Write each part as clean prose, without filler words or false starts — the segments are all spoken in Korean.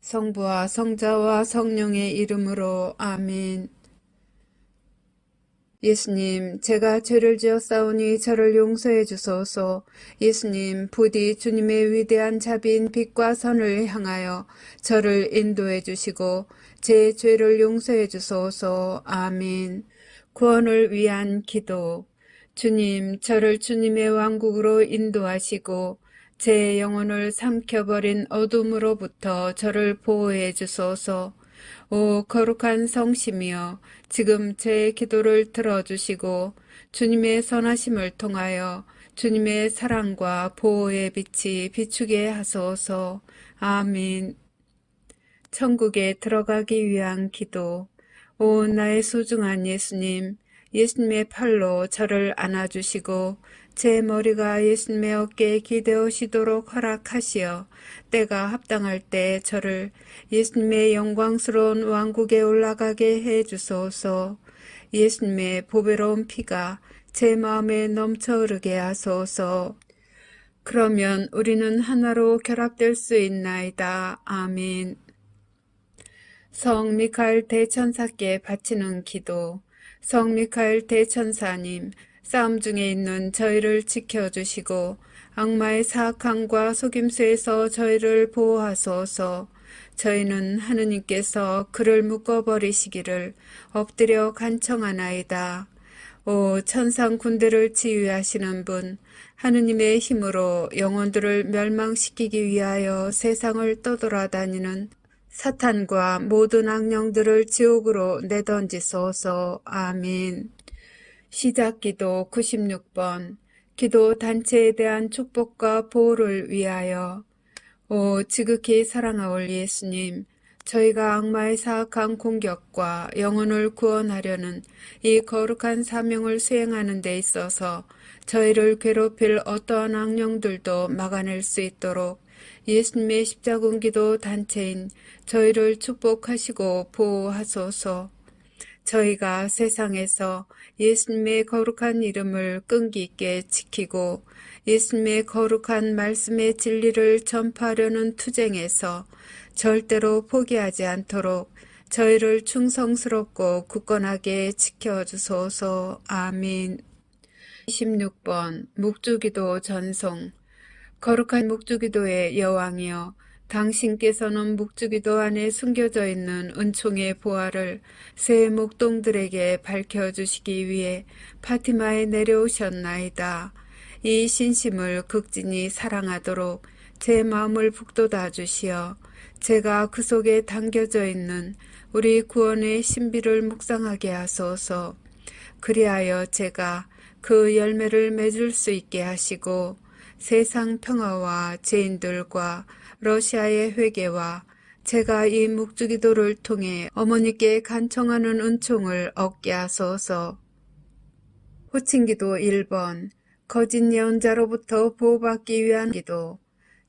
성부와 성자와 성령의 이름으로 아멘. 예수님, 제가 죄를 지었사오니 저를 용서해 주소서. 예수님, 부디 주님의 위대한 자비인 빛과 선을 향하여 저를 인도해 주시고 제 죄를 용서해 주소서. 아멘. 구원을 위한 기도. 주님, 저를 주님의 왕국으로 인도하시고 제 영혼을 삼켜버린 어둠으로부터 저를 보호해 주소서. 오 거룩한 성심이여, 지금 제 기도를 들어주시고 주님의 선하심을 통하여 주님의 사랑과 보호의 빛이 비추게 하소서. 아멘. 천국에 들어가기 위한 기도. 오 나의 소중한 예수님, 예수님의 팔로 저를 안아주시고 제 머리가 예수님의 어깨에 기대어시도록 허락하시어 때가 합당할 때 저를 예수님의 영광스러운 왕국에 올라가게 해주소서. 예수님의 보배로운 피가 제 마음에 넘쳐 흐르게 하소서. 그러면 우리는 하나로 결합될 수 있나이다. 아멘. 성 미카엘 대천사께 바치는 기도. 성 미카엘 대천사님, 싸움 중에 있는 저희를 지켜주시고 악마의 사악함과 속임수에서 저희를 보호하소서. 저희는 하느님께서 그를 묶어버리시기를 엎드려 간청하나이다. 오 천상 군대를 지휘하시는 분, 하느님의 힘으로 영혼들을 멸망시키기 위하여 세상을 떠돌아다니는 사탄과 모든 악령들을 지옥으로 내던지소서. 아멘. 시작기도 96번. 기도 단체에 대한 축복과 보호를 위하여. 오 지극히 사랑하올 예수님, 저희가 악마의 사악한 공격과 영혼을 구원하려는 이 거룩한 사명을 수행하는 데 있어서 저희를 괴롭힐 어떠한 악령들도 막아낼 수 있도록 예수님의 십자군기도 단체인 저희를 축복하시고 보호하소서. 저희가 세상에서 예수님의 거룩한 이름을 끈기 있게 지키고 예수님의 거룩한 말씀의 진리를 전파하려는 투쟁에서 절대로 포기하지 않도록 저희를 충성스럽고 굳건하게 지켜주소서. 아멘. 26번 묵주기도 전송. 거룩한 묵주기도의 여왕이여, 당신께서는 묵주기도 안에 숨겨져 있는 은총의 보화를 새 목동들에게 밝혀주시기 위해 파티마에 내려오셨나이다. 이 신심을 극진히 사랑하도록 제 마음을 북돋아 주시어 제가 그 속에 담겨져 있는 우리 구원의 신비를 묵상하게 하소서. 그리하여 제가 그 열매를 맺을 수 있게 하시고 세상 평화와 죄인들과 러시아의 회개와 제가 이 묵주기도를 통해 어머니께 간청하는 은총을 얻게 하소서. 호칭기도 1번. 거짓 예언자로부터 보호받기 위한 기도.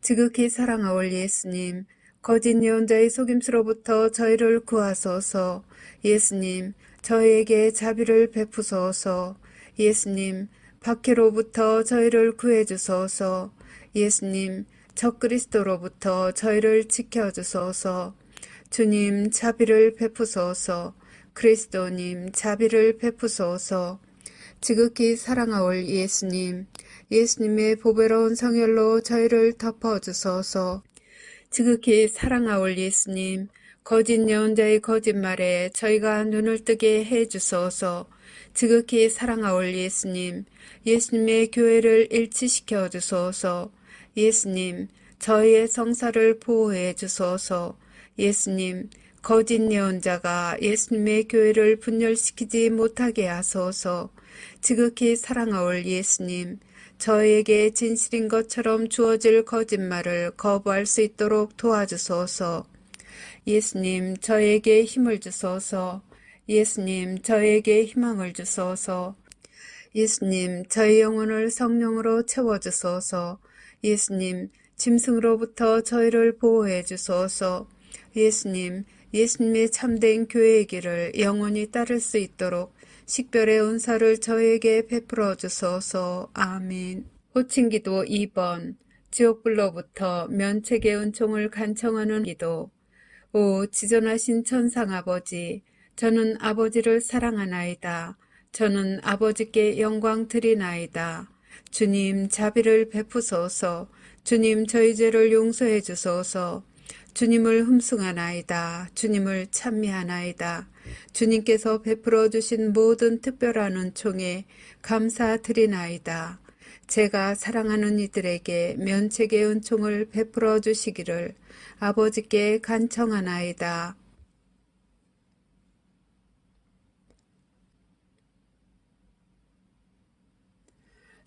지극히 사랑하올 예수님, 거짓 예언자의 속임수로부터 저희를 구하소서. 예수님, 저희에게 자비를 베푸소서. 예수님, 박해로부터 저희를 구해주소서. 예수님, 적그리스도로부터 저희를 지켜주소서. 주님, 자비를 베푸소서. 그리스도님, 자비를 베푸소서. 지극히 사랑하올 예수님, 예수님의 보배로운 성혈로 저희를 덮어주소서. 지극히 사랑하올 예수님, 거짓 예언자의 거짓말에 저희가 눈을 뜨게 해주소서. 지극히 사랑하올 예수님, 예수님의 교회를 일치시켜 주소서. 예수님, 저희의 성사를 보호해 주소서. 예수님, 거짓 예언자가 예수님의 교회를 분열시키지 못하게 하소서. 지극히 사랑하올 예수님, 저희에게 진실인 것처럼 주어질 거짓말을 거부할 수 있도록 도와주소서. 예수님, 저에게 힘을 주소서. 예수님, 저에게 희망을 주소서. 예수님, 저희 영혼을 성령으로 채워주소서. 예수님, 짐승으로부터 저희를 보호해 주소서. 예수님, 예수님의 참된 교회의 길을 영원히 따를 수 있도록 식별의 은사를 저에게 베풀어 주소서. 아멘. 호칭기도 2번. 지옥불로부터 면책의 은총을 간청하는 기도. 오 지존하신 천상 아버지, 저는 아버지를 사랑하나이다. 저는 아버지께 영광 드리나이다. 주님 자비를 베푸소서. 주님 저희 죄를 용서해 주소서. 주님을 흠숭하나이다. 주님을 찬미하나이다. 주님께서 베풀어 주신 모든 특별한 은총에 감사드리나이다. 제가 사랑하는 이들에게 면책의 은총을 베풀어 주시기를 아버지께 간청하나이다.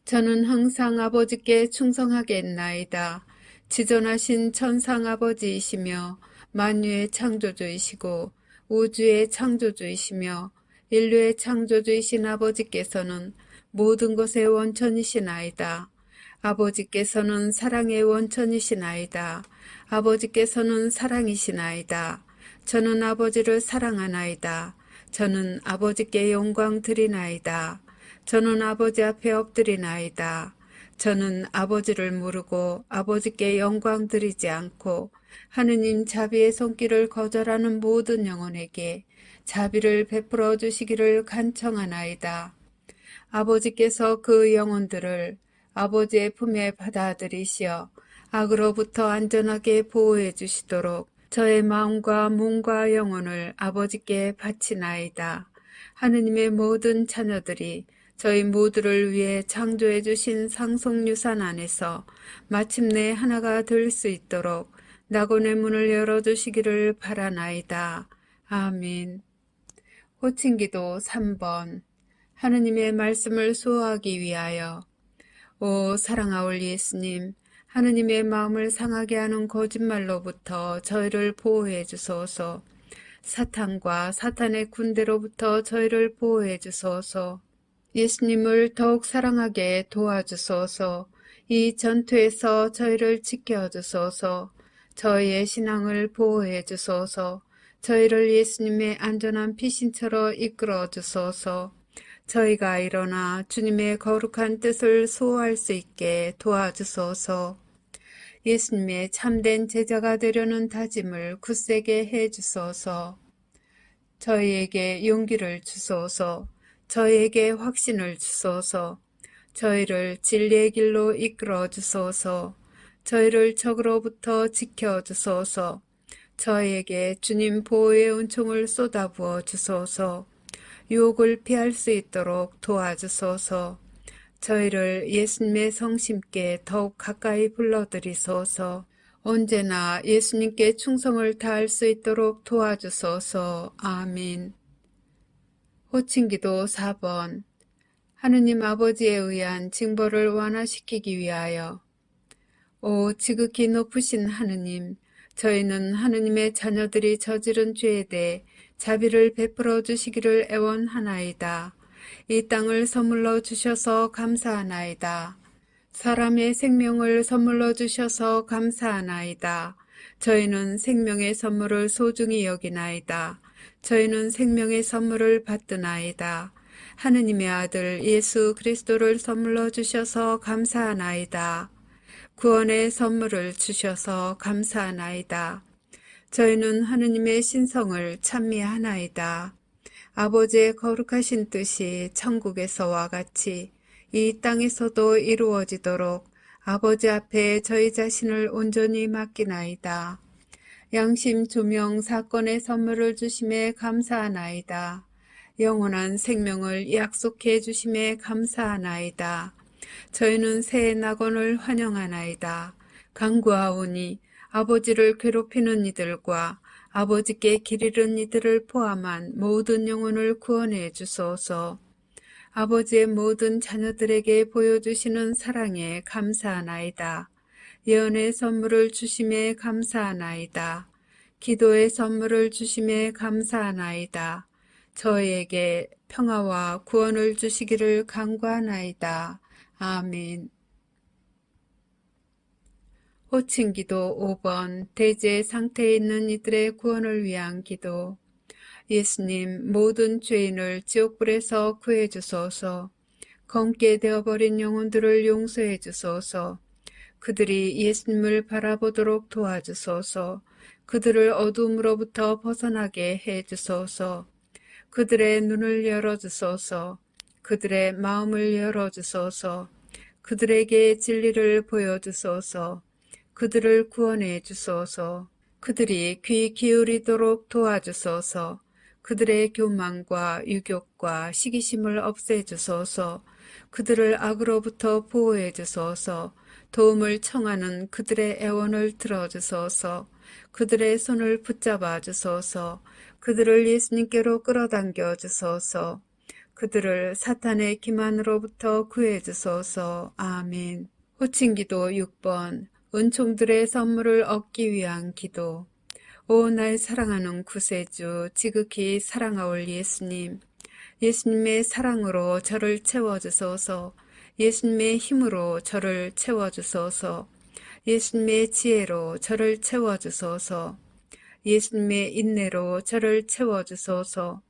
저는 항상 아버지께 충성하겠나이다. 지존하신 천상 아버지이시며 만유의 창조주이시고 우주의 창조주이시며 인류의 창조주이신 아버지께서는 모든 것의 원천이시나이다. 아버지께서는 사랑의 원천이시나이다. 아버지께서는 사랑이시나이다. 저는 아버지를 사랑하나이다. 저는 아버지께 영광 드리나이다. 저는 아버지 앞에 엎드리나이다. 저는 아버지를 모르고 아버지께 영광 드리지 않고 하느님 자비의 손길을 거절하는 모든 영혼에게 자비를 베풀어 주시기를 간청하나이다. 아버지께서 그 영혼들을 아버지의 품에 받아들이시어 악으로부터 안전하게 보호해 주시도록 저의 마음과 몸과 영혼을 아버지께 바치나이다. 하느님의 모든 자녀들이 저희 모두를 위해 창조해 주신 상속유산 안에서 마침내 하나가 될 수 있도록 낙원의 문을 열어주시기를 바라나이다. 아멘. 호칭기도 3번. 하느님의 말씀을 수호하기 위하여. 오 사랑하올 예수님, 하느님의 마음을 상하게 하는 거짓말로부터 저희를 보호해 주소서. 사탄과 사탄의 군대로부터 저희를 보호해 주소서. 예수님을 더욱 사랑하게 도와주소서. 이 전투에서 저희를 지켜주소서. 저희의 신앙을 보호해 주소서. 저희를 예수님의 안전한 피신처로 이끌어 주소서. 저희가 일어나 주님의 거룩한 뜻을 수호할 수 있게 도와주소서. 예수님의 참된 제자가 되려는 다짐을 굳세게 해 주소서. 저희에게 용기를 주소서. 저희에게 확신을 주소서. 저희를 진리의 길로 이끌어 주소서. 저희를 적으로부터 지켜 주소서. 저희에게 주님 보호의 은총을 쏟아부어 주소서. 유혹을 피할 수 있도록 도와주소서. 저희를 예수님의 성심께 더욱 가까이 불러들이소서. 언제나 예수님께 충성을 다할 수 있도록 도와주소서. 아멘. 호칭기도 4번. 하느님 아버지에 의한 징벌을 완화시키기 위하여. 오 지극히 높으신 하느님, 저희는 하느님의 자녀들이 저지른 죄에 대해 자비를 베풀어 주시기를 애원하나이다. 이 땅을 선물로 주셔서 감사하나이다. 사람의 생명을 선물로 주셔서 감사하나이다. 저희는 생명의 선물을 소중히 여기나이다. 저희는 생명의 선물을 받드나이다. 하느님의 아들 예수 그리스도를 선물로 주셔서 감사하나이다. 구원의 선물을 주셔서 감사하나이다. 저희는 하느님의 신성을 찬미하나이다. 아버지의 거룩하신 뜻이 천국에서와 같이 이 땅에서도 이루어지도록 아버지 앞에 저희 자신을 온전히 맡기나이다. 양심 조명 사건의 선물을 주심에 감사하나이다. 영원한 생명을 약속해 주심에 감사하나이다. 저희는 새 낙원을 환영하나이다. 간구하오니 아버지를 괴롭히는 이들과 아버지께 길 잃은 이들을 포함한 모든 영혼을 구원해 주소서. 아버지의 모든 자녀들에게 보여주시는 사랑에 감사하나이다. 예언의 선물을 주심에 감사하나이다. 기도의 선물을 주심에 감사하나이다. 저희에게 평화와 구원을 주시기를 간구하나이다. 아멘. 호칭기도 5번. 대제 상태에 있는 이들의 구원을 위한 기도. 예수님, 모든 죄인을 지옥불에서 구해 주소서. 검게 되어버린 영혼들을 용서해 주소서. 그들이 예수님을 바라보도록 도와주소서. 그들을 어둠으로부터 벗어나게 해 주소서. 그들의 눈을 열어주소서. 그들의 마음을 열어주소서. 그들에게 진리를 보여주소서. 그들을 구원해 주소서. 그들이 귀 기울이도록 도와주소서. 그들의 교만과 유욕과 시기심을 없애주소서. 그들을 악으로부터 보호해 주소서. 도움을 청하는 그들의 애원을 들어주소서. 그들의 손을 붙잡아 주소서. 그들을 예수님께로 끌어당겨 주소서. 그들을 사탄의 기만으로부터 구해 주소서. 아멘. 호칭기도 6번. 은총들의 선물을 얻기 위한 기도. 오, 날 사랑하는 구세주, 지극히 사랑하올 예수님. 예수님의 사랑으로 저를 채워주소서. 예수님의 힘으로 저를 채워주소서. 예수님의 지혜로 저를 채워주소서. 예수님의 인내로 저를 채워주소서.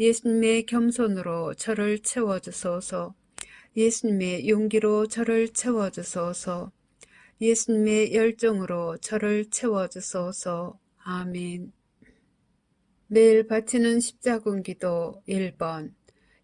예수님의 겸손으로 저를 채워주소서. 예수님의 용기로 저를 채워주소서. 예수님의 열정으로 저를 채워주소서. 아멘. 매일 바치는 십자군 기도 1번.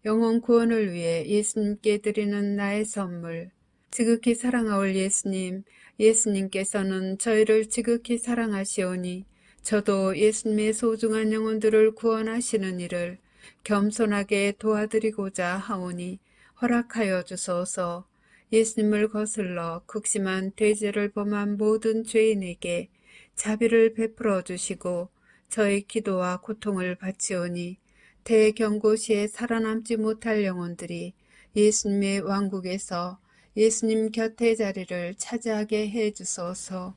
영혼 구원을 위해 예수님께 드리는 나의 선물. 지극히 사랑하올 예수님, 예수님께서는 저희를 지극히 사랑하시오니 저도 예수님의 소중한 영혼들을 구원하시는 일을 겸손하게 도와드리고자 하오니 허락하여 주소서. 예수님을 거슬러 극심한 대죄를 범한 모든 죄인에게 자비를 베풀어 주시고 저의 기도와 고통을 바치오니 대경고시에 살아남지 못할 영혼들이 예수님의 왕국에서 예수님 곁의 자리를 차지하게 해 주소서.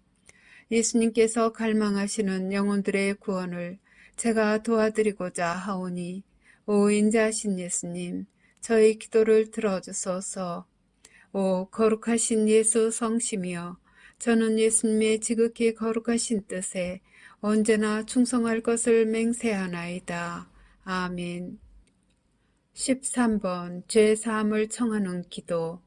예수님께서 갈망하시는 영혼들의 구원을 제가 도와드리고자 하오니 오 인자하신 예수님, 저의 기도를 들어주소서. 오 거룩하신 예수 성심이여, 저는 예수님의 지극히 거룩하신 뜻에 언제나 충성할 것을 맹세하나이다. 아멘. 13번 죄사함을 청하는 기도.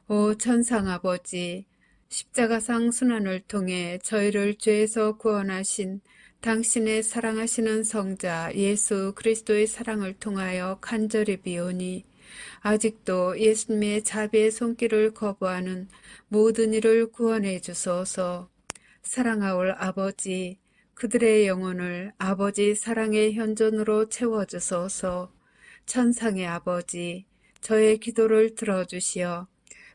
오 천상아버지, 십자가상 순환을 통해 저희를 죄에서 구원하신 당신의 사랑하시는 성자 예수 그리스도의 사랑을 통하여 간절히 비오니 아직도 예수님의 자비의 손길을 거부하는 모든 이를 구원해 주소서. 사랑하올 아버지, 그들의 영혼을 아버지 사랑의 현존으로 채워주소서. 천상의 아버지, 저의 기도를 들어주시어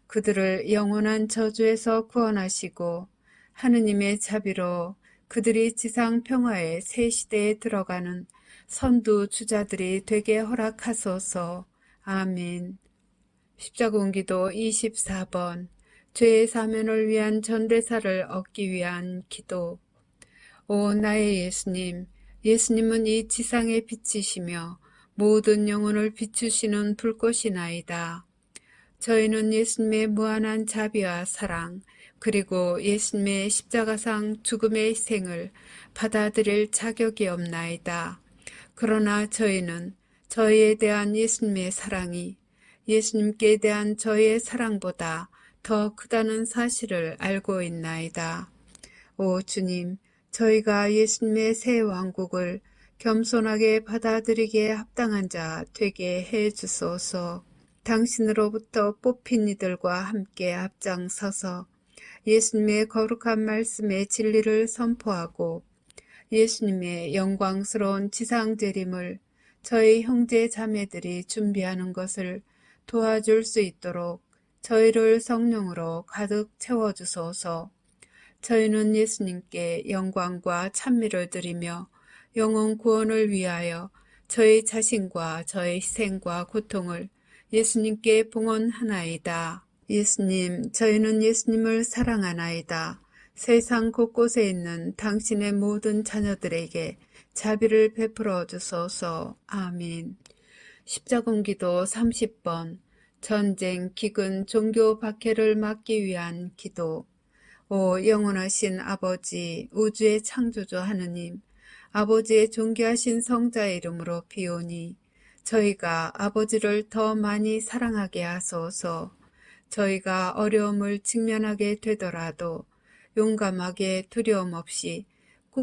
그들을 영원한 저주에서 구원하시고 하느님의 자비로 그들이 지상 평화의 새 시대에 들어가는 선두 주자들이 되게 허락하소서. 아멘. 십자군기도 24번. 죄의 사면을 위한 전대사를 얻기 위한 기도. 오 나의 예수님, 예수님은 이 지상의 빛이시며 모든 영혼을 비추시는 불꽃이나이다. 저희는 예수님의 무한한 자비와 사랑, 그리고 예수님의 십자가상 죽음의 희생을 받아들일 자격이 없나이다. 그러나 저희는 저희에 대한 예수님의 사랑이 예수님께 대한 저희의 사랑보다 더 크다는 사실을 알고 있나이다. 오 주님, 저희가 예수님의 새 왕국을 겸손하게 받아들이기에 합당한 자 되게 해 주소서. 당신으로부터 뽑힌 이들과 함께 앞장서서 예수님의 거룩한 말씀의 진리를 선포하고 예수님의 영광스러운 지상재림을 저희 형제 자매들이 준비하는 것을 도와줄 수 있도록 저희를 성령으로 가득 채워주소서. 저희는 예수님께 영광과 찬미를 드리며 영혼 구원을 위하여 저희 자신과 저희 희생과 고통을 예수님께 봉헌하나이다. 예수님, 저희는 예수님을 사랑하나이다. 세상 곳곳에 있는 당신의 모든 자녀들에게 자비를 베풀어 주소서. 아멘. 십자군기도 30번. 전쟁, 기근, 종교 박해를 막기 위한 기도. 오 영원하신 아버지, 우주의 창조주 하느님, 아버지의 존귀하신 성자의 이름으로 비오니 저희가 아버지를 더 많이 사랑하게 하소서. 저희가 어려움을 직면하게 되더라도 용감하게 두려움 없이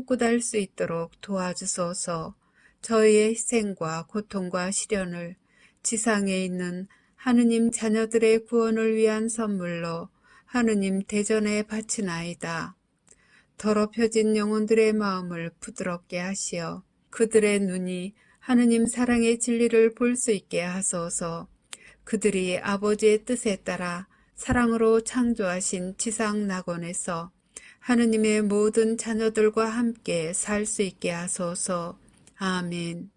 굳굳할 수 있도록 도와주소서. 저희의 희생과 고통과 시련을 지상에 있는 하느님 자녀들의 구원을 위한 선물로 하느님 대전에 바치나이다. 더럽혀진 영혼들의 마음을 부드럽게 하시어 그들의 눈이 하느님 사랑의 진리를 볼 수 있게 하소서. 그들이 아버지의 뜻에 따라 사랑으로 창조하신 지상 낙원에서 하느님의 모든 자녀들과 함께 살 수 있게 하소서. 아멘.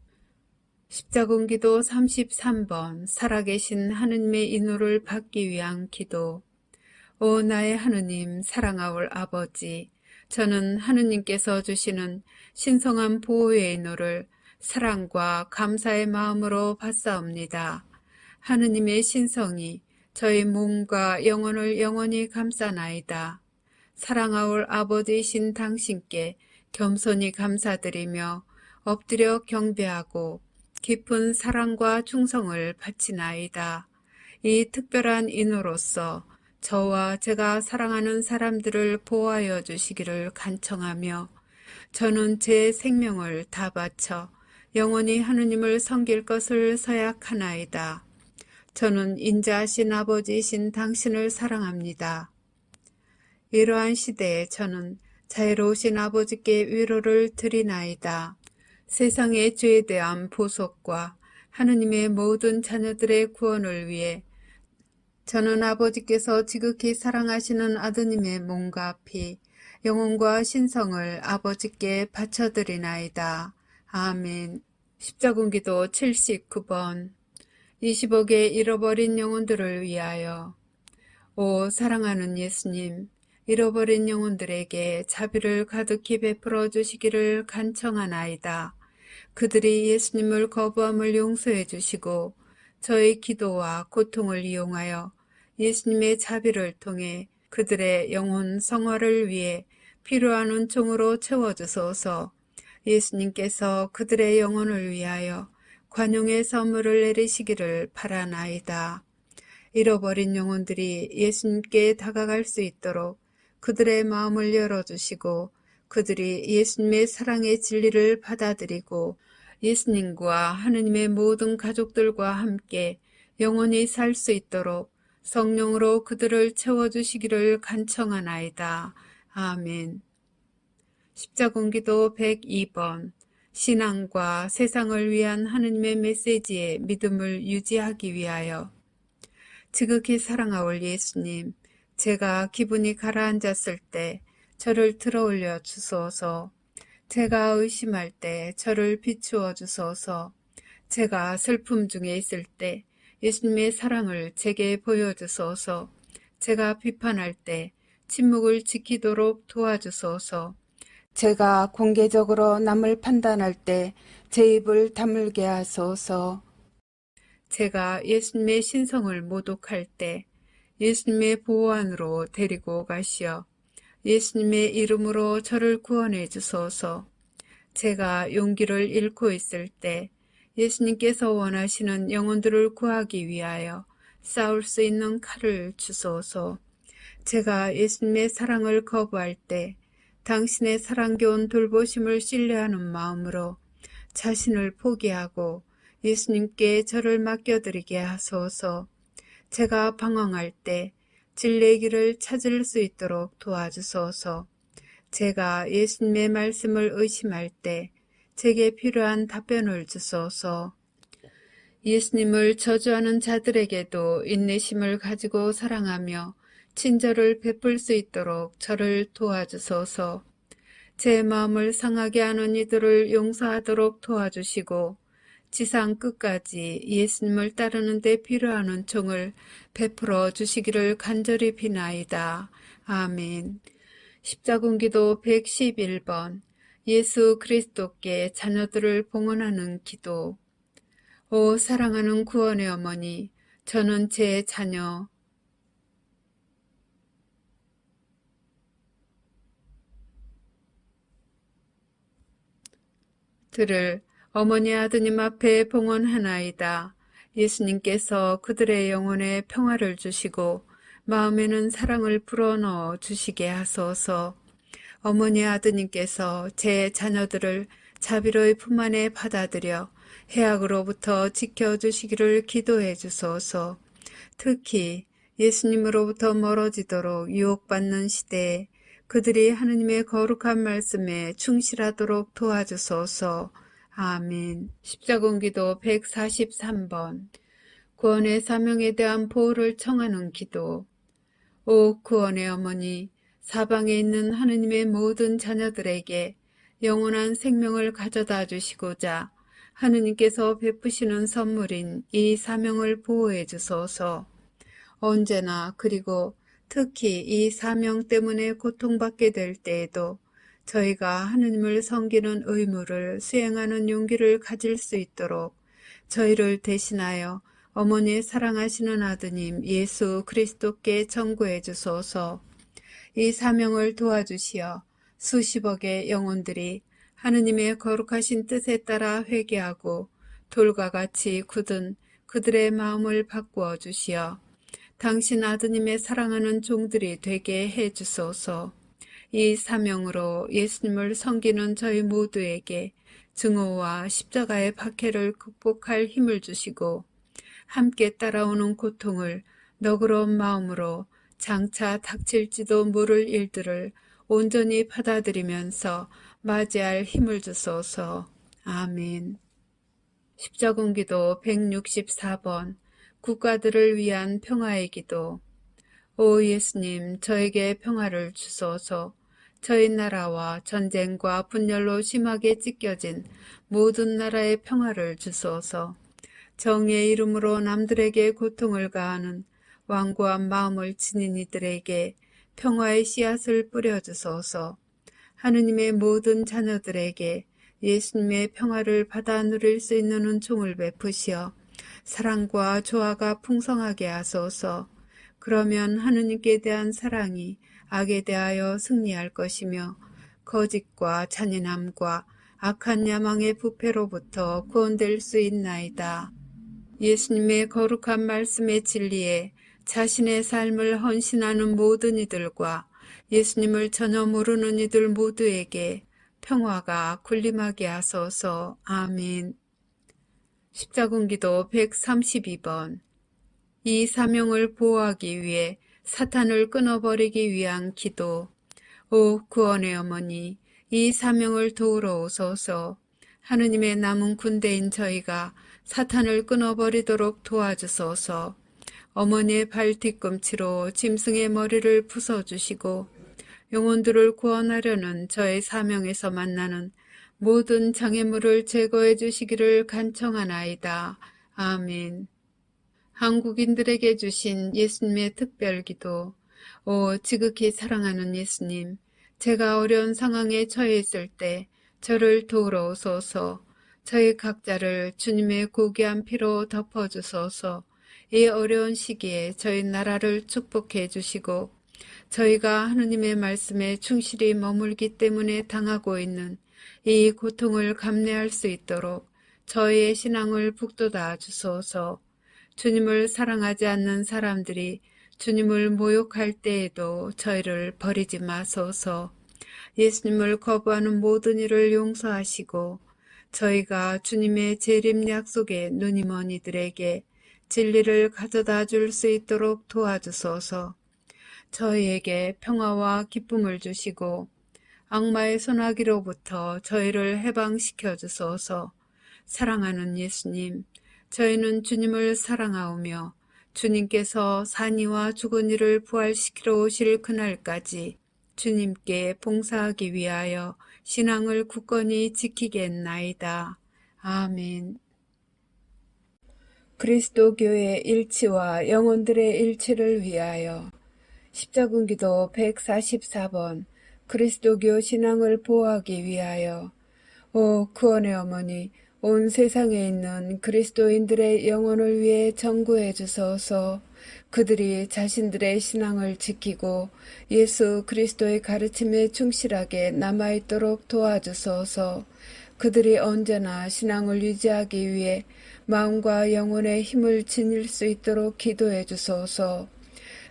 십자군기도 33번 살아계신 하느님의 인호를 받기 위한 기도. 오 나의 하느님 사랑하올 아버지, 저는 하느님께서 주시는 신성한 보호의 인호를 사랑과 감사의 마음으로 받사옵니다. 하느님의 신성이 저희 몸과 영혼을 영원히 감싸나이다. 사랑하올 아버지이신 당신께 겸손히 감사드리며 엎드려 경배하고 깊은 사랑과 충성을 바치나이다. 이 특별한 인호로서 저와 제가 사랑하는 사람들을 보호하여 주시기를 간청하며 저는 제 생명을 다 바쳐 영원히 하느님을 섬길 것을 서약하나이다. 저는 인자하신 아버지이신 당신을 사랑합니다. 이러한 시대에 저는 자애로우신 아버지께 위로를 드리나이다. 세상의 죄에 대한 보속과 하느님의 모든 자녀들의 구원을 위해 저는 아버지께서 지극히 사랑하시는 아드님의 몸과 피, 영혼과 신성을 아버지께 바쳐드리나이다. 아멘. 십자군기도 79번 20억의 잃어버린 영혼들을 위하여. 오 사랑하는 예수님, 잃어버린 영혼들에게 자비를 가득히 베풀어 주시기를 간청하나이다. 그들이 예수님을 거부함을 용서해 주시고 저의 기도와 고통을 이용하여 예수님의 자비를 통해 그들의 영혼 성화를 위해 필요한 은총으로 채워주소서. 예수님께서 그들의 영혼을 위하여 관용의 선물을 내리시기를 바라나이다. 잃어버린 영혼들이 예수님께 다가갈 수 있도록 그들의 마음을 열어주시고 그들이 예수님의 사랑의 진리를 받아들이고 예수님과 하느님의 모든 가족들과 함께 영원히 살 수 있도록 성령으로 그들을 채워주시기를 간청하나이다. 아멘. 십자군기도 102번 신앙과 세상을 위한 하느님의 메시지에 믿음을 유지하기 위하여. 지극히 사랑하올 예수님, 제가 기분이 가라앉았을 때 저를 들어올려 주소서. 제가 의심할 때 저를 비추어 주소서. 제가 슬픔 중에 있을 때 예수님의 사랑을 제게 보여주소서. 제가 비판할 때 침묵을 지키도록 도와주소서. 제가 공개적으로 남을 판단할 때 제 입을 다물게 하소서. 제가 예수님의 신성을 모독할 때 예수님의 보호 안으로 데리고 가시어 예수님의 이름으로 저를 구원해 주소서. 제가 용기를 잃고 있을 때 예수님께서 원하시는 영혼들을 구하기 위하여 싸울 수 있는 칼을 주소서. 제가 예수님의 사랑을 거부할 때 당신의 사랑겨운 돌보심을 신뢰하는 마음으로 자신을 포기하고 예수님께 저를 맡겨드리게 하소서. 제가 방황할 때 진리의 길을 찾을 수 있도록 도와주소서. 제가 예수님의 말씀을 의심할 때 제게 필요한 답변을 주소서. 예수님을 저주하는 자들에게도 인내심을 가지고 사랑하며 친절을 베풀 수 있도록 저를 도와주소서. 제 마음을 상하게 하는 이들을 용서하도록 도와주시고 지상 끝까지 예수님을 따르는 데 필요한 은총을 베풀어 주시기를 간절히 비나이다. 아멘. 십자군기도 111번 예수 그리스도께 자녀들을 봉헌하는 기도. 오 사랑하는 구원의 어머니, 저는 제 자녀 들을 어머니 아드님 앞에 봉헌하나이다. 예수님께서 그들의 영혼에 평화를 주시고 마음에는 사랑을 불어넣어 주시게 하소서. 어머니 아드님께서 제 자녀들을 자비로이 품 안에 받아들여 해악으로부터 지켜주시기를 기도해 주소서. 특히 예수님으로부터 멀어지도록 유혹받는 시대에 그들이 하느님의 거룩한 말씀에 충실하도록 도와주소서. 아멘. 십자군기도 143번. 구원의 사명에 대한 보호를 청하는 기도. 오 구원의 어머니, 사방에 있는 하느님의 모든 자녀들에게 영원한 생명을 가져다 주시고자 하느님께서 베푸시는 선물인 이 사명을 보호해 주소서. 언제나 그리고 특히 이 사명 때문에 고통받게 될 때에도 저희가 하느님을 섬기는 의무를 수행하는 용기를 가질 수 있도록 저희를 대신하여 어머니의 사랑하시는 아드님 예수 그리스도께 전구해 주소서. 이 사명을 도와주시어 수십억의 영혼들이 하느님의 거룩하신 뜻에 따라 회개하고 돌과 같이 굳은 그들의 마음을 바꾸어 주시어 당신 아드님의 사랑하는 종들이 되게 해 주소서. 이 사명으로 예수님을 섬기는 저희 모두에게 증오와 십자가의 박해를 극복할 힘을 주시고 함께 따라오는 고통을 너그러운 마음으로 장차 닥칠지도 모를 일들을 온전히 받아들이면서 맞이할 힘을 주소서. 아멘. 십자군기도 164번. 국가들을 위한 평화의 기도. 오 예수님, 저에게 평화를 주소서. 저희 나라와 전쟁과 분열로 심하게 찢겨진 모든 나라의 평화를 주소서. 정의의 이름으로 남들에게 고통을 가하는 완고한 마음을 지닌 이들에게 평화의 씨앗을 뿌려주소서. 하느님의 모든 자녀들에게 예수님의 평화를 받아 누릴 수 있는 은총을 베푸시어 사랑과 조화가 풍성하게 하소서. 그러면 하느님께 대한 사랑이 악에 대하여 승리할 것이며 거짓과 잔인함과 악한 야망의 부패로부터 구원될 수 있나이다. 예수님의 거룩한 말씀의 진리에 자신의 삶을 헌신하는 모든 이들과 예수님을 전혀 모르는 이들 모두에게 평화가 군림하게 하소서. 아멘. 십자군기도 132번. 이 사명을 보호하기 위해 사탄을 끊어버리기 위한 기도. 오 구원의 어머니, 이 사명을 도우러 오소서. 하느님의 남은 군대인 저희가 사탄을 끊어버리도록 도와주소서. 어머니의 발 뒤꿈치로 짐승의 머리를 부숴주시고 영혼들을 구원하려는 저의 사명에서 만나는 모든 장애물을 제거해 주시기를 간청하나이다. 아멘. 한국인들에게 주신 예수님의 특별기도. 오 지극히 사랑하는 예수님, 제가 어려운 상황에 처해 있을 때 저를 도우러 오소서. 저희 각자를 주님의 고귀한 피로 덮어주소서. 이 어려운 시기에 저희 나라를 축복해 주시고 저희가 하느님의 말씀에 충실히 머물기 때문에 당하고 있는 이 고통을 감내할 수 있도록 저희의 신앙을 북돋아 주소서. 주님을 사랑하지 않는 사람들이 주님을 모욕할 때에도 저희를 버리지 마소서. 예수님을 거부하는 모든 일을 용서하시고 저희가 주님의 재림 약속에 눈이 먼 이들에게 진리를 가져다 줄 수 있도록 도와주소서. 저희에게 평화와 기쁨을 주시고 악마의 손아귀로부터 저희를 해방시켜 주소서. 사랑하는 예수님, 저희는 주님을 사랑하오며 주님께서 산이와 죽은 이를 부활시키러 오실 그날까지 주님께 봉사하기 위하여 신앙을 굳건히 지키겠나이다. 아멘. 그리스도 교회의 일치와 영혼들의 일치를 위하여 십자군기도 144번. 그리스도교 신앙을 보호하기 위하여. 오 구원의 어머니, 온 세상에 있는 그리스도인들의 영혼을 위해 전구해 주소서. 그들이 자신들의 신앙을 지키고 예수 그리스도의 가르침에 충실하게 남아있도록 도와주소서. 그들이 언제나 신앙을 유지하기 위해 마음과 영혼의 힘을 지닐 수 있도록 기도해 주소서.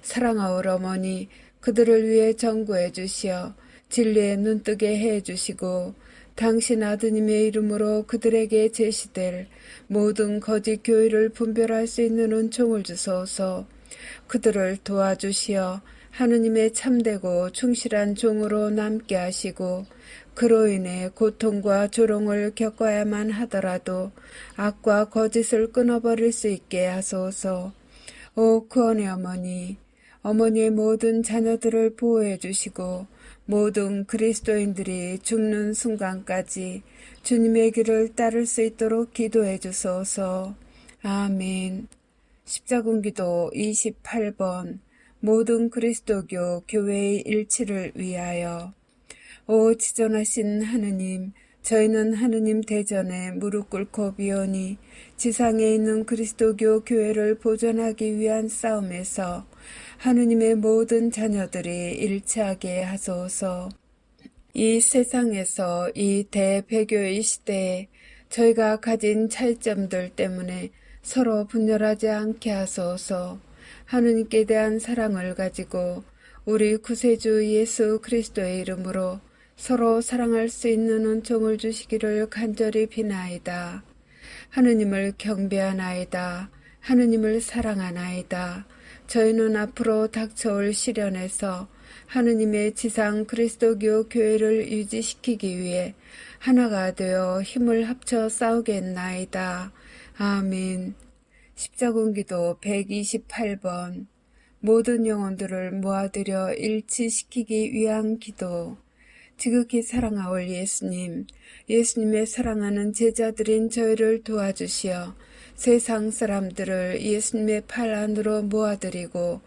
사랑하올 어머니, 그들을 위해 전구해 주시어 진리에 눈뜨게 해주시고 당신 아드님의 이름으로 그들에게 제시될 모든 거짓 교의를 분별할 수 있는 은총을 주소서. 그들을 도와주시어 하느님의 참되고 충실한 종으로 남게 하시고 그로 인해 고통과 조롱을 겪어야만 하더라도 악과 거짓을 끊어버릴 수 있게 하소서. 오 구원의 어머니, 어머니의 모든 자녀들을 보호해 주시고 모든 그리스도인들이 죽는 순간까지 주님의 길을 따를 수 있도록 기도해 주소서. 아멘. 십자군기도 28번 모든 그리스도교 교회의 일치를 위하여. 오 지존하신 하느님, 저희는 하느님 대전에 무릎 꿇고 비오니 지상에 있는 그리스도교 교회를 보존하기 위한 싸움에서 하느님의 모든 자녀들이 일치하게 하소서. 이 세상에서 이 대배교의 시대에 저희가 가진 차이점들 때문에 서로 분열하지 않게 하소서. 하느님께 대한 사랑을 가지고 우리 구세주 예수 그리스도의 이름으로 서로 사랑할 수 있는 은총을 주시기를 간절히 비나이다. 하느님을 경배하나이다. 하느님을 사랑하나이다. 저희는 앞으로 닥쳐올 시련에서 하느님의 지상 그리스도교 교회를 유지시키기 위해 하나가 되어 힘을 합쳐 싸우겠나이다. 아멘. 십자군기도 128번 모든 영혼들을 모아들여 일치시키기 위한 기도. 지극히 사랑하올 예수님, 예수님의 사랑하는 제자들인 저희를 도와주시어 세상 사람들을 예수님의 팔 안으로 모아들이고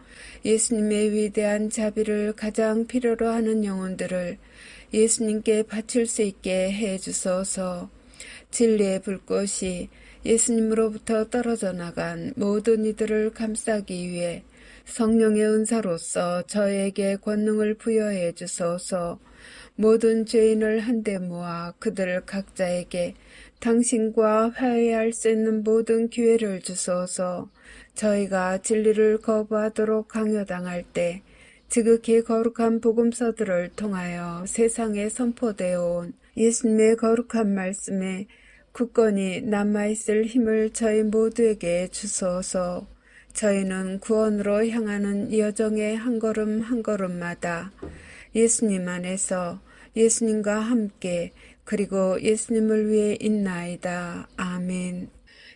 예수님의 위대한 자비를 가장 필요로 하는 영혼들을 예수님께 바칠 수 있게 해주소서. 진리의 불꽃이 예수님으로부터 떨어져 나간 모든 이들을 감싸기 위해 성령의 은사로서 저에게 권능을 부여해 주소서. 모든 죄인을 한데 모아 그들 각자에게 당신과 화해할 수 있는 모든 기회를 주소서. 저희가 진리를 거부하도록 강요당할 때 지극히 거룩한 복음서들을 통하여 세상에 선포되어 온 예수님의 거룩한 말씀에 굳건히 남아있을 힘을 저희 모두에게 주소서. 저희는 구원으로 향하는 여정의 한 걸음 한 걸음마다 예수님 안에서 예수님과 함께 그리고 예수님을 위해 있나이다. 아멘.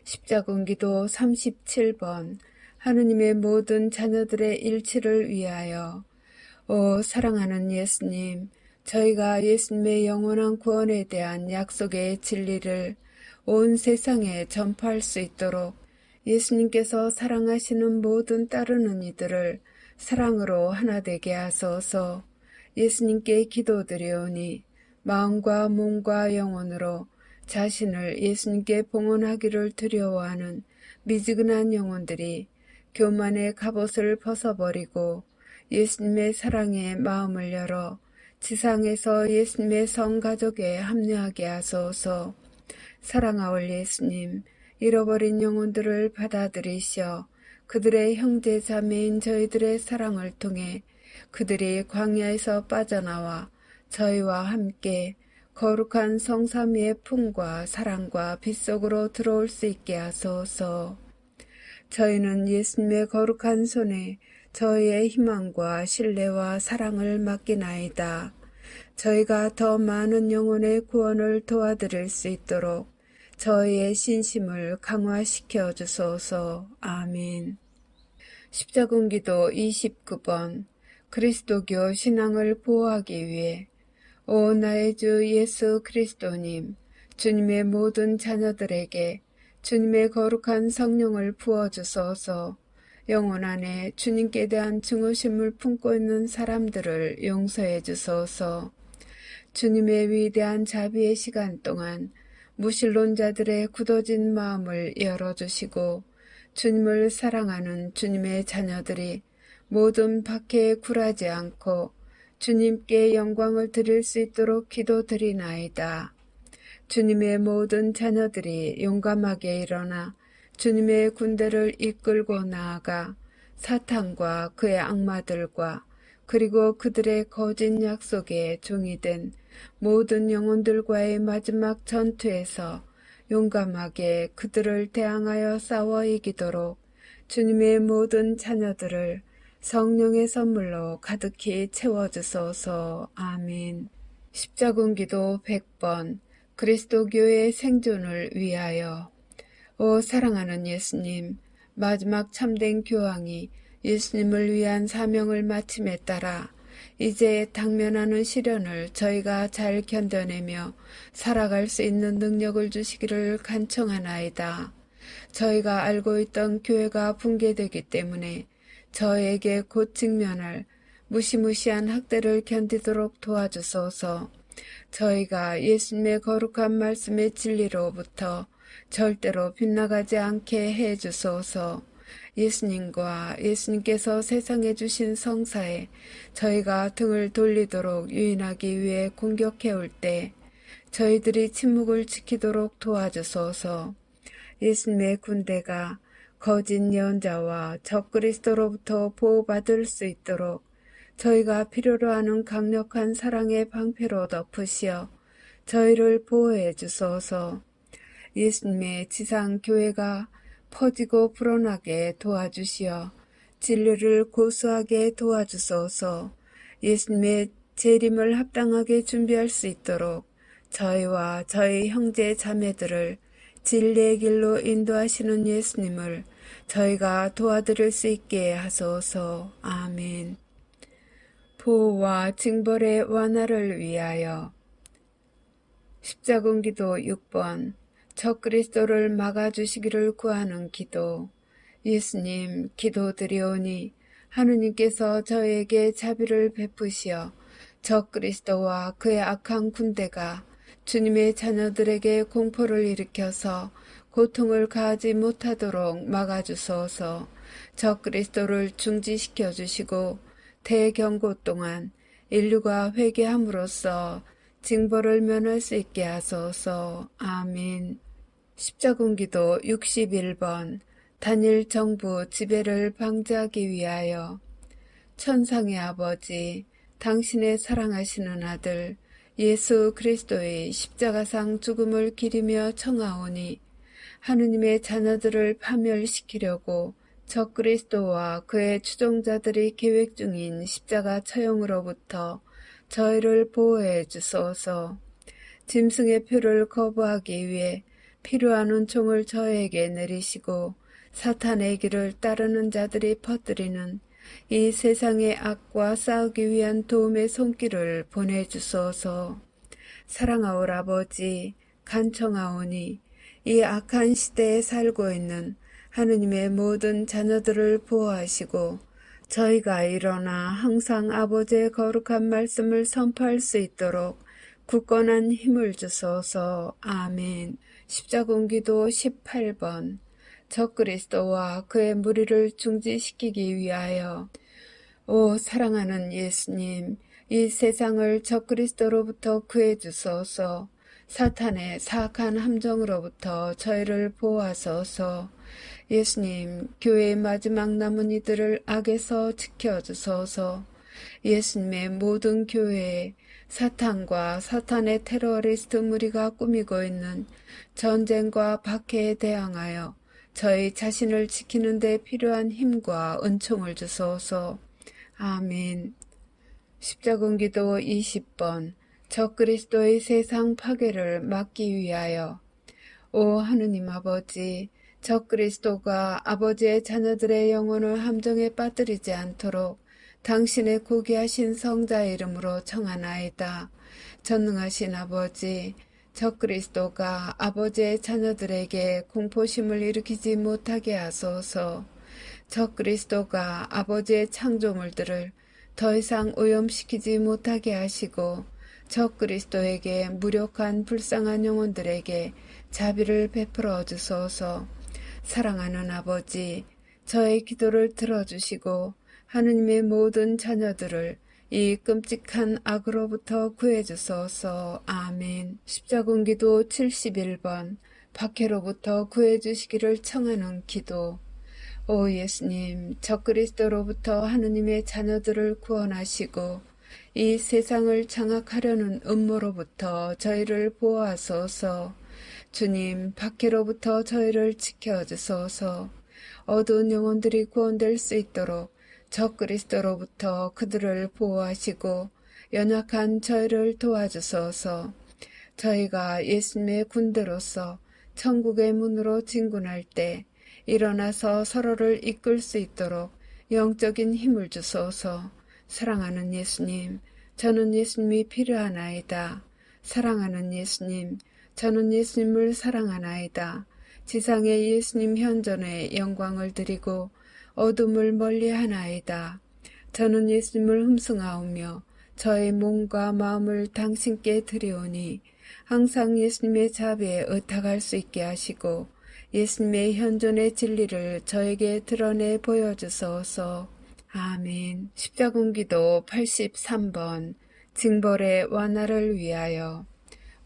십자군기도 37번 하느님의 모든 자녀들의 일치를 위하여. 오 사랑하는 예수님, 저희가 예수님의 영원한 구원에 대한 약속의 진리를 온 세상에 전파할 수 있도록 예수님께서 사랑하시는 모든 따르는 이들을 사랑으로 하나 되게 하소서. 예수님께 기도드리오니 마음과 몸과 영혼으로 자신을 예수님께 봉헌하기를 두려워하는 미지근한 영혼들이 교만의 갑옷을 벗어버리고 예수님의 사랑에 마음을 열어 지상에서 예수님의 성가족에 합류하게 하소서. 사랑하올 예수님, 잃어버린 영혼들을 받아들이시어 그들의 형제 자매인 저희들의 사랑을 통해 그들이 광야에서 빠져나와 저희와 함께 거룩한 성삼위의 품과 사랑과 빛 속으로 들어올 수 있게 하소서. 저희는 예수님의 거룩한 손에 저희의 희망과 신뢰와 사랑을 맡기나이다. 저희가 더 많은 영혼의 구원을 도와드릴 수 있도록 저희의 신심을 강화시켜 주소서. 아멘. 십자군기도 29번 그리스도교 신앙을 보호하기 위해. 오 나의 주 예수 그리스도님, 주님의 모든 자녀들에게 주님의 거룩한 성령을 부어주소서. 영혼 안에 주님께 대한 증오심을 품고 있는 사람들을 용서해 주소서. 주님의 위대한 자비의 시간 동안 무신론자들의 굳어진 마음을 열어주시고 주님을 사랑하는 주님의 자녀들이 모든 박해에 굴하지 않고 주님께 영광을 드릴 수 있도록 기도드리나이다. 주님의 모든 자녀들이 용감하게 일어나 주님의 군대를 이끌고 나아가 사탄과 그의 악마들과 그리고 그들의 거짓 약속에 종이 된 모든 영혼들과의 마지막 전투에서 용감하게 그들을 대항하여 싸워 이기도록 주님의 모든 자녀들을 성령의 선물로 가득히 채워주소서. 아멘. 십자군기도 100번 그리스도교의 생존을 위하여. 오 사랑하는 예수님, 마지막 참된 교황이 예수님을 위한 사명을 마침에 따라 이제 당면하는 시련을 저희가 잘 견뎌내며 살아갈 수 있는 능력을 주시기를 간청하나이다. 저희가 알고 있던 교회가 붕괴되기 때문에 저에게 곧 직면할 무시무시한 학대를 견디도록 도와주소서. 저희가 예수님의 거룩한 말씀의 진리로부터 절대로 빗나가지 않게 해주소서. 예수님과 예수님께서 세상에 주신 성사에 저희가 등을 돌리도록 유인하기 위해 공격해올 때 저희들이 침묵을 지키도록 도와주소서. 예수님의 군대가 거짓 예언자와 적그리스도로부터 보호받을 수 있도록 저희가 필요로 하는 강력한 사랑의 방패로 덮으시어 저희를 보호해 주소서. 예수님의 지상 교회가 퍼지고 불어나게 도와주시어 진리를 고수하게 도와주소서. 예수님의 재림을 합당하게 준비할 수 있도록 저희와 저희 형제 자매들을 진리의 길로 인도하시는 예수님을 저희가 도와드릴 수 있게 하소서. 아멘. 보호와 징벌의 완화를 위하여. 십자군기도 6번 적그리스도를 막아주시기를 구하는 기도. 예수님, 기도드리오니 하느님께서 저에게 자비를 베푸시어 적그리스도와 그의 악한 군대가 주님의 자녀들에게 공포를 일으켜서 고통을 가하지 못하도록 막아주소서. 적그리스도를 중지시켜 주시고 대경고 동안 인류가 회개함으로써 징벌을 면할 수 있게 하소서. 아멘. 십자군기도 61번 단일 정부 지배를 방지하기 위하여. 천상의 아버지, 당신의 사랑하시는 아들 예수 그리스도의 십자가상 죽음을 기리며 청하오니 하느님의 자녀들을 파멸시키려고 적그리스도와 그의 추종자들이 계획 중인 십자가 처형으로부터 저희를 보호해 주소서. 짐승의 표를 거부하기 위해 필요한 은총을 저에게 내리시고 사탄의 길을 따르는 자들이 퍼뜨리는 이 세상의 악과 싸우기 위한 도움의 손길을 보내주소서. 사랑하올 아버지, 간청하오니 이 악한 시대에 살고 있는 하느님의 모든 자녀들을 보호하시고 저희가 일어나 항상 아버지의 거룩한 말씀을 선포할 수 있도록 굳건한 힘을 주소서. 아멘. 십자군기도 18번 적그리스도와 그의 무리를 중지시키기 위하여. 오 사랑하는 예수님, 이 세상을 적그리스도로부터 구해 주소서. 사탄의 사악한 함정으로부터 저희를 보호하소서. 예수님, 교회의 마지막 남은 이들을 악에서 지켜주소서. 예수님의 모든 교회에 사탄과 사탄의 테러리스트 무리가 꾸미고 있는 전쟁과 박해에 대항하여 저희 자신을 지키는 데 필요한 힘과 은총을 주소서. 아멘. 십자군기도 20번 적그리스도의 세상 파괴를 막기 위하여. 오 하느님 아버지, 적그리스도가 아버지의 자녀들의 영혼을 함정에 빠뜨리지 않도록 당신의 고귀하신 성자의 이름으로 청하나이다. 전능하신 아버지, 적그리스도가 아버지의 자녀들에게 공포심을 일으키지 못하게 하소서. 적그리스도가 아버지의 창조물들을 더 이상 오염시키지 못하게 하시고 적그리스도에게 무력한 불쌍한 영혼들에게 자비를 베풀어 주소서. 사랑하는 아버지, 저의 기도를 들어주시고 하느님의 모든 자녀들을 이 끔찍한 악으로부터 구해주소서. 아멘. 십자군기도 71번 박해로부터 구해주시기를 청하는 기도. 오 예수님, 적그리스도로부터 하느님의 자녀들을 구원하시고 이 세상을 장악하려는 음모로부터 저희를 보호하소서. 주님, 박해로부터 저희를 지켜주소서. 어두운 영혼들이 구원될 수 있도록 적그리스도로부터 그들을 보호하시고 연약한 저희를 도와주소서. 저희가 예수님의 군대로서 천국의 문으로 진군할 때 일어나서 서로를 이끌 수 있도록 영적인 힘을 주소서. 사랑하는 예수님, 저는 예수님이 필요하나이다. 사랑하는 예수님, 저는 예수님을 사랑하나이다. 지상의 예수님 현존에 영광을 드리고 어둠을 멀리하나이다. 저는 예수님을 흠숭하오며 저의 몸과 마음을 당신께 드리오니 항상 예수님의 자비에 의탁할 수 있게 하시고 예수님의 현존의 진리를 저에게 드러내 보여주소서. 아멘. 십자군기도 83번 징벌의 완화를 위하여.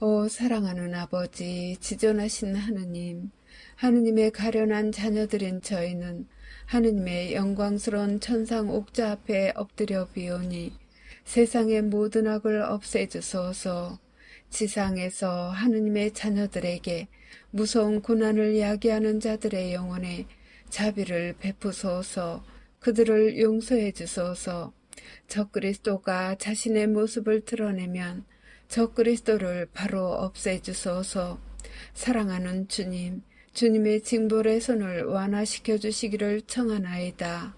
오 사랑하는 아버지, 지존하신 하느님, 하느님의 가련한 자녀들인 저희는 하느님의 영광스러운 천상 옥좌 앞에 엎드려 비오니 세상의 모든 악을 없애주소서. 지상에서 하느님의 자녀들에게 무서운 고난을 야기하는 자들의 영혼에 자비를 베푸소서. 그들을 용서해 주소서. 적그리스도가 자신의 모습을 드러내면 적그리스도를 바로 없애주소서. 사랑하는 주님, 주님의 징벌의 손을 완화시켜 주시기를 청하나이다.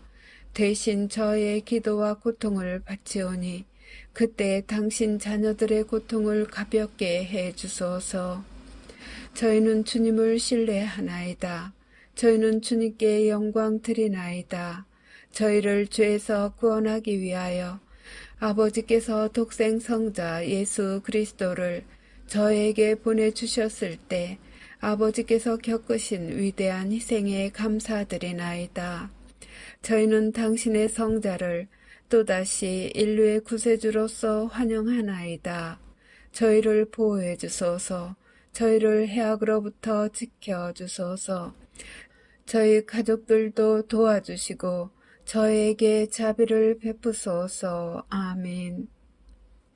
대신 저의 기도와 고통을 바치오니 그때 당신 자녀들의 고통을 가볍게 해 주소서. 저희는 주님을 신뢰하나이다. 저희는 주님께 영광 드리나이다. 저희를 죄에서 구원하기 위하여 아버지께서 독생 성자 예수 그리스도를 저에게 보내주셨을 때 아버지께서 겪으신 위대한 희생에 감사드리나이다. 저희는 당신의 성자를 또다시 인류의 구세주로서 환영하나이다. 저희를 보호해 주소서. 저희를 해악으로부터 지켜주소서. 저희 가족들도 도와주시고 저에게 자비를 베푸소서. 아멘.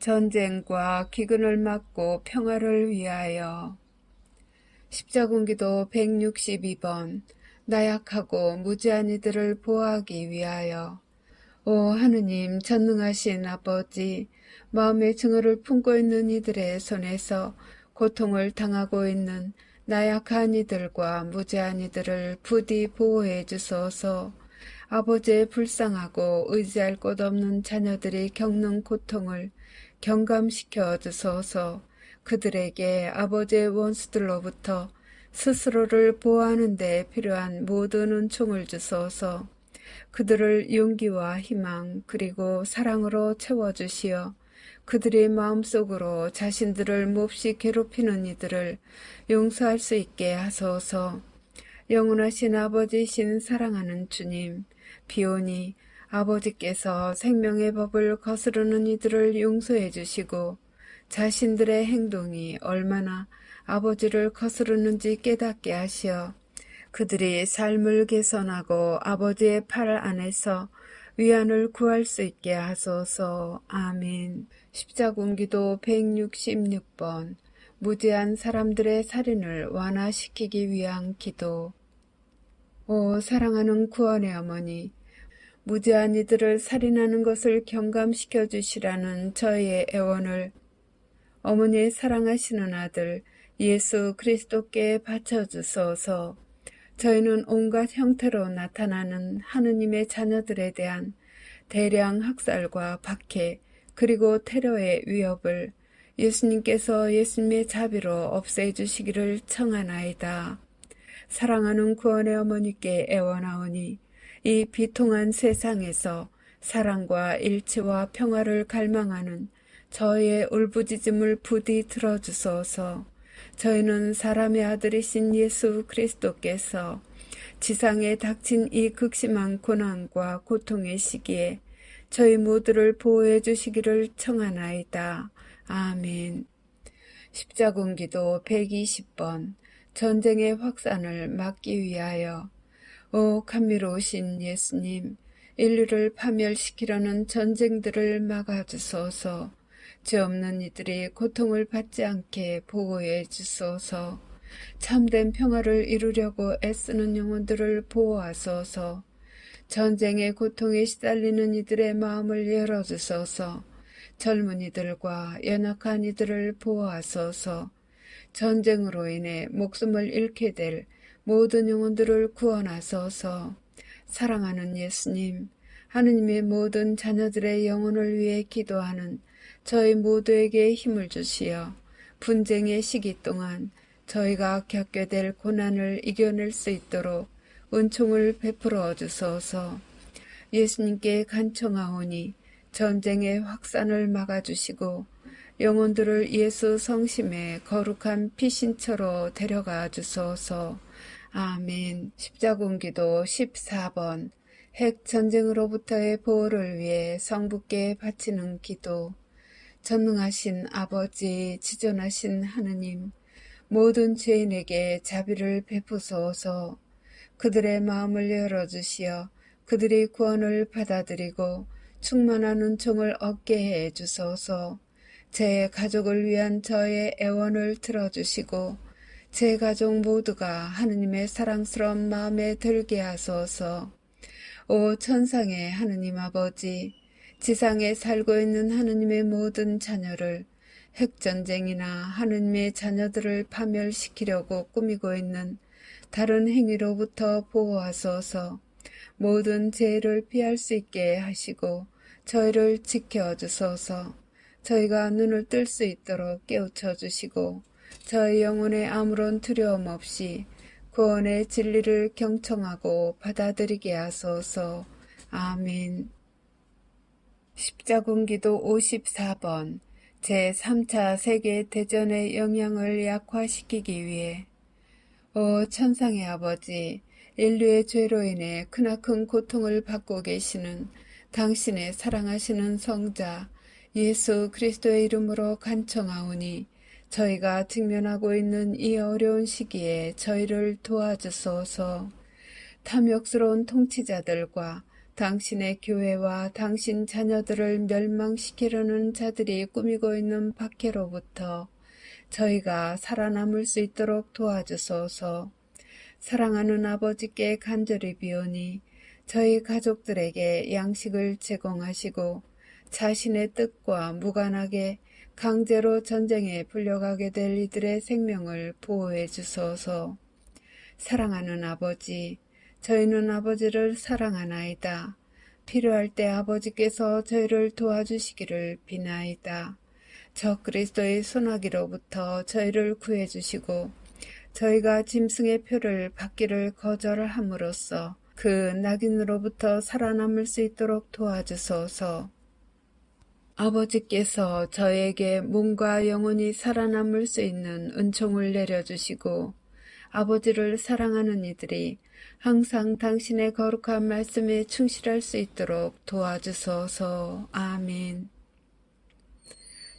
전쟁과 기근을 막고 평화를 위하여. 십자군기도 162번 나약하고 무지한 이들을 보호하기 위하여. 오 하느님, 전능하신 아버지, 마음의 증오를 품고 있는 이들의 손에서 고통을 당하고 있는 나약한 이들과 무지한 이들을 부디 보호해 주소서. 아버지의 불쌍하고 의지할 곳 없는 자녀들이 겪는 고통을 경감시켜 주소서. 그들에게 아버지의 원수들로부터 스스로를 보호하는 데 필요한 모든 은총을 주소서. 그들을 용기와 희망 그리고 사랑으로 채워주시어 그들의 마음속으로 자신들을 몹시 괴롭히는 이들을 용서할 수 있게 하소서. 영원하신 아버지신 사랑하는 주님, 비오니 아버지께서 생명의 법을 거스르는 이들을 용서해 주시고 자신들의 행동이 얼마나 아버지를 거스르는지 깨닫게 하시어 그들이 삶을 개선하고 아버지의 팔 안에서 위안을 구할 수 있게 하소서. 아멘. 십자군기도 166번 무지한 사람들의 살인을 완화시키기 위한 기도. 오 사랑하는 구원의 어머니, 무지한 이들을 살인하는 것을 경감시켜 주시라는 저희의 애원을 어머니의 사랑하시는 아들 예수 그리스도께 바쳐주소서. 저희는 온갖 형태로 나타나는 하느님의 자녀들에 대한 대량 학살과 박해 그리고 테러의 위협을 예수님께서 예수님의 자비로 없애주시기를 청하나이다. 사랑하는 구원의 어머니께 애원하오니 이 비통한 세상에서 사랑과 일치와 평화를 갈망하는 저희의 울부짖음을 부디 들어주소서. 저희는 사람의 아들이신 예수 그리스도께서 지상에 닥친 이 극심한 고난과 고통의 시기에 저희 모두를 보호해 주시기를 청하나이다. 아멘. 십자군기도 120번 전쟁의 확산을 막기 위하여. 오 감미로우신 예수님, 인류를 파멸시키려는 전쟁들을 막아주소서. 죄 없는 이들이 고통을 받지 않게 보호해 주소서. 참된 평화를 이루려고 애쓰는 영혼들을 보호하소서. 전쟁의 고통에 시달리는 이들의 마음을 열어주소서. 젊은이들과 연약한 이들을 보호하소서. 전쟁으로 인해 목숨을 잃게 될 모든 영혼들을 구원하소서. 사랑하는 예수님, 하느님의 모든 자녀들의 영혼을 위해 기도하는 저희 모두에게 힘을 주시어 분쟁의 시기 동안 저희가 겪게 될 고난을 이겨낼 수 있도록 은총을 베풀어 주소서. 예수님께 간청하오니 전쟁의 확산을 막아주시고 영혼들을 예수 성심의 거룩한 피신처로 데려가 주소서. 아멘. 십자군기도 14번 핵전쟁으로부터의 보호를 위해 성부께 바치는 기도. 전능하신 아버지, 지존하신 하느님, 모든 죄인에게 자비를 베푸소서. 그들의 마음을 열어주시어 그들이 구원을 받아들이고 충만한 은총을 얻게 해 주소서. 제 가족을 위한 저의 애원을 들어주시고 제 가족 모두가 하느님의 사랑스러운 마음에 들게 하소서. 오 천상의 하느님 아버지, 지상에 살고 있는 하느님의 모든 자녀를 핵전쟁이나 하느님의 자녀들을 파멸시키려고 꾸미고 있는 다른 행위로부터 보호하소서. 모든 죄를 피할 수 있게 하시고 저희를 지켜주소서. 저희가 눈을 뜰 수 있도록 깨우쳐 주시고 저희 영혼에 아무런 두려움 없이 구원의 진리를 경청하고 받아들이게 하소서. 아멘. 십자군기도 54번 제3차 세계대전의 영향을 약화시키기 위해 오 천상의 아버지, 인류의 죄로 인해 크나큰 고통을 받고 계시는 당신의 사랑하시는 성자 예수 그리스도의 이름으로 간청하오니 저희가 직면하고 있는 이 어려운 시기에 저희를 도와주소서. 탐욕스러운 통치자들과 당신의 교회와 당신 자녀들을 멸망시키려는 자들이 꾸미고 있는 박해로부터 저희가 살아남을 수 있도록 도와주소서. 사랑하는 아버지께 간절히 비오니 저희 가족들에게 양식을 제공하시고 자신의 뜻과 무관하게 강제로 전쟁에 불려가게 될 이들의 생명을 보호해 주소서. 사랑하는 아버지, 저희는 아버지를 사랑하나이다. 필요할 때 아버지께서 저희를 도와주시기를 비나이다. 저 그리스도의 소나기로부터 저희를 구해주시고 저희가 짐승의 표를 받기를 거절함으로써 그 낙인으로부터 살아남을 수 있도록 도와주소서. 아버지께서 저에게 몸과 영혼이 살아남을 수 있는 은총을 내려주시고 아버지를 사랑하는 이들이 항상 당신의 거룩한 말씀에 충실할 수 있도록 도와주소서. 아멘.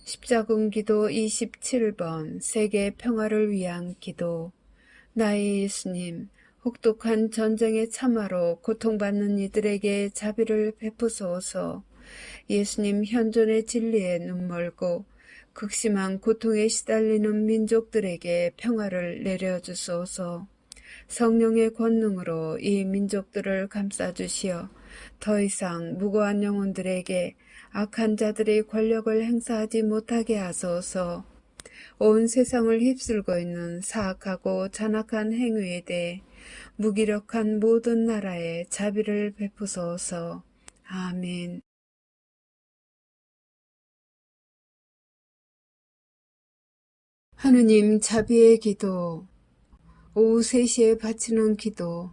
십자군기도 27번 세계 평화를 위한 기도. 나의 예수님, 혹독한 전쟁의 참화로 고통받는 이들에게 자비를 베푸소서. 예수님 현존의 진리에 눈멀고 극심한 고통에 시달리는 민족들에게 평화를 내려주소서. 성령의 권능으로 이 민족들을 감싸주시어 더 이상 무고한 영혼들에게 악한 자들이 권력을 행사하지 못하게 하소서. 온 세상을 휩쓸고 있는 사악하고 잔악한 행위에 대해 무기력한 모든 나라에 자비를 베푸소서. 아멘. 하느님 자비의 기도. 오후 3시에 바치는 기도.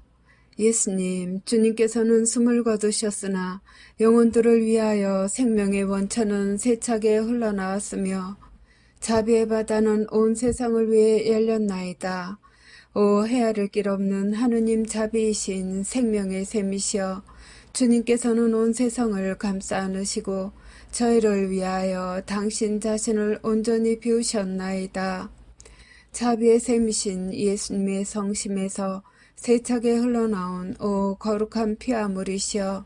예수님, 주님께서는 숨을 거두셨으나 영혼들을 위하여 생명의 원천은 세차게 흘러나왔으며 자비의 바다는 온 세상을 위해 열렸나이다. 오 헤아릴 길 없는 하느님 자비이신 생명의 샘이시여, 주님께서는 온 세상을 감싸 안으시고 저희를 위하여 당신 자신을 온전히 비우셨나이다. 자비의 샘이신 예수님의 성심에서 세차게 흘러나온 오 거룩한 피아물이시여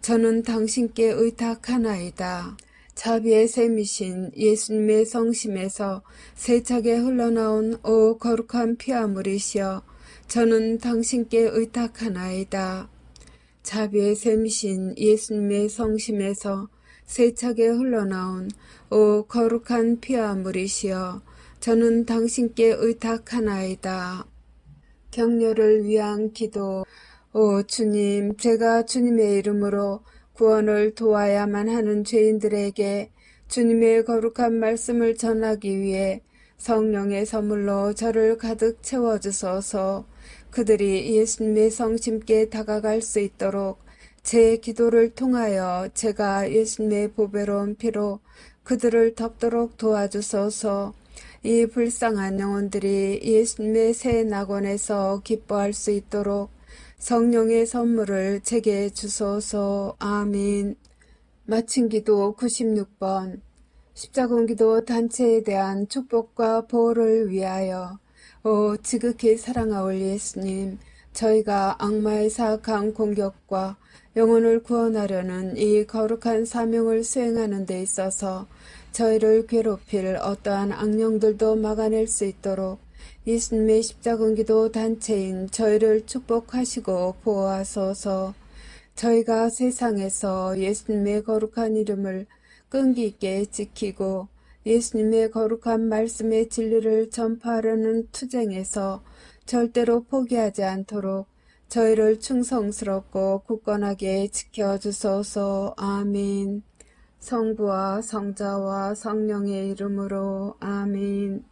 저는 당신께 의탁하나이다. 자비의 샘이신 예수님의 성심에서 세차게 흘러나온 오 거룩한 피아물이시여 저는 당신께 의탁하나이다. 자비의 샘이신 예수님의 성심에서 세차게 흘러나온 오 거룩한 피아물이시여 저는 당신께 의탁하나이다. 격려를 위한 기도. 오 주님, 제가 주님의 이름으로 구원을 도와야만 하는 죄인들에게 주님의 거룩한 말씀을 전하기 위해 성령의 선물로 저를 가득 채워주소서. 그들이 예수님의 성심께 다가갈 수 있도록 제 기도를 통하여 제가 예수님의 보배로운 피로 그들을 덮도록 도와주소서. 이 불쌍한 영혼들이 예수님의 새 낙원에서 기뻐할 수 있도록 성령의 선물을 제게 주소서. 아멘. 마친 기도 96번. 십자군기도 단체에 대한 축복과 보호를 위하여. 오 지극히 사랑하올 예수님, 저희가 악마의 사악한 공격과 영혼을 구원하려는 이 거룩한 사명을 수행하는 데 있어서 저희를 괴롭힐 어떠한 악령들도 막아낼 수 있도록 예수님의 십자군기도 단체인 저희를 축복하시고 보호하소서. 저희가 세상에서 예수님의 거룩한 이름을 끈기 있게 지키고 예수님의 거룩한 말씀의 진리를 전파하려는 투쟁에서 절대로 포기하지 않도록 저희를 충성스럽고 굳건하게 지켜주소서. 아멘. 성부와 성자와 성령의 이름으로 아멘.